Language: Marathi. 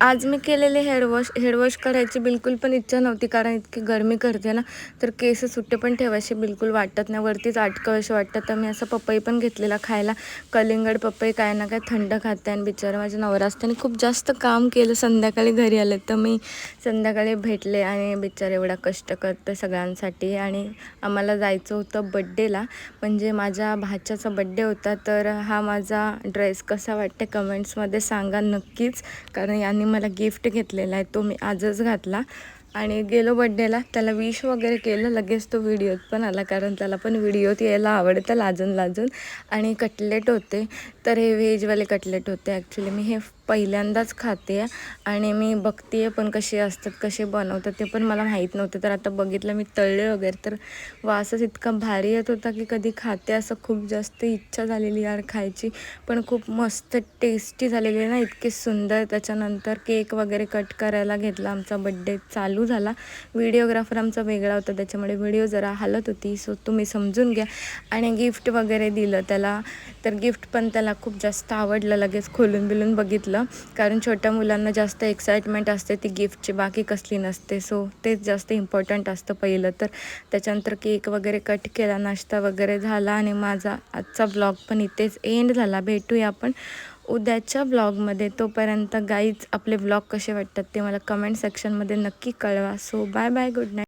आज मी केलेले हेअर वॉश करायची बिलकुल पण इच्छा नव्हती, कारण इतकी गरमी करते ना, तर केस सुट्टे पण ठेवायचे बिलकुल वाटत नाही, वरतीच अटकावेसे वाटतात. तर मी असं पपई पण घेतलेला खायला, कलिंगड पपई, काय ना काय थंड खाते. आणि बिचारा माझ्या नवरा असताना खूप जास्त काम केलं, संध्याकाळी घरी आले तर मी संध्याकाळी भेटले आणि बिचारा एवढा कष्ट करते सगळ्यांसाठी. आणि आम्हाला जायचं होतं बड्डेला, म्हणजे माझ्या भाच्याचा बड्डे होता. तर हा माझा ड्रेस कसा वाटते कमेंट्समध्ये सांगा नक्कीच, कारण यांनी मला गिफ्ट घेतलेला आहे, तो मी आजच घातला. आणि गेलो बड्डेला, त्याला विश वगैरे केलं, लगेच तो व्हिडिओत पण आला, कारण त्याला पण व्हिडिओत यायला आवडतं लाजून. आणि कटलेट होते, तर हे व्हेजवाले कटलेट होते. ॲक्च्युली मी हे पहिल्यांदाच खाते आणि मी बघते आहे पण कसे असतात, कसे बनवतात ते पण मला माहीत नव्हतं. तर आता बघितलं मी, तळले वगैरे, तर वासच इतका भारी येत होता की कधी खाते असं खूप जास्त इच्छा झालेली यार खायची. पण खूप मस्त टेस्टी झालेली ना, इतके सुंदर. त्याच्यानंतर केक वगैरे कट करायला घेतला, आमचा बड्डे चालू झाला. व्हिडिओग्राफर आमचा वेगळा होता, त्याच्यामुळे व्हिडिओ जरा हलत होती, सो तुम्ही समजून घ्या. आणि गिफ्ट वगैरे दिलं त्याला, तर गिफ्ट पण त्याला खूप जास्त आवडलं. लगेच खोलून बिलून बघितलं, कारण छोट्या मुलांना जास्त एक्साइटमेंट असते ती गिफ्टची, बाकी कसली नसते. सो तेच जास्त इम्पॉर्टंट असतं पहिलं तर. त्याच्यानंतर केक वगैरे कट केला, नाश्ता वगैरे झाला आणि माझा आजचा ब्लॉग पण इथेच एंड झाला. भेटूया आपण उद्याच्या ब्लॉगमध्ये. तोपर्यंत गाईज, आपले ब्लॉग कसे वाटतात ते मला कमेंट सेक्शनमध्ये नक्की कळवा. So bye bye, good night.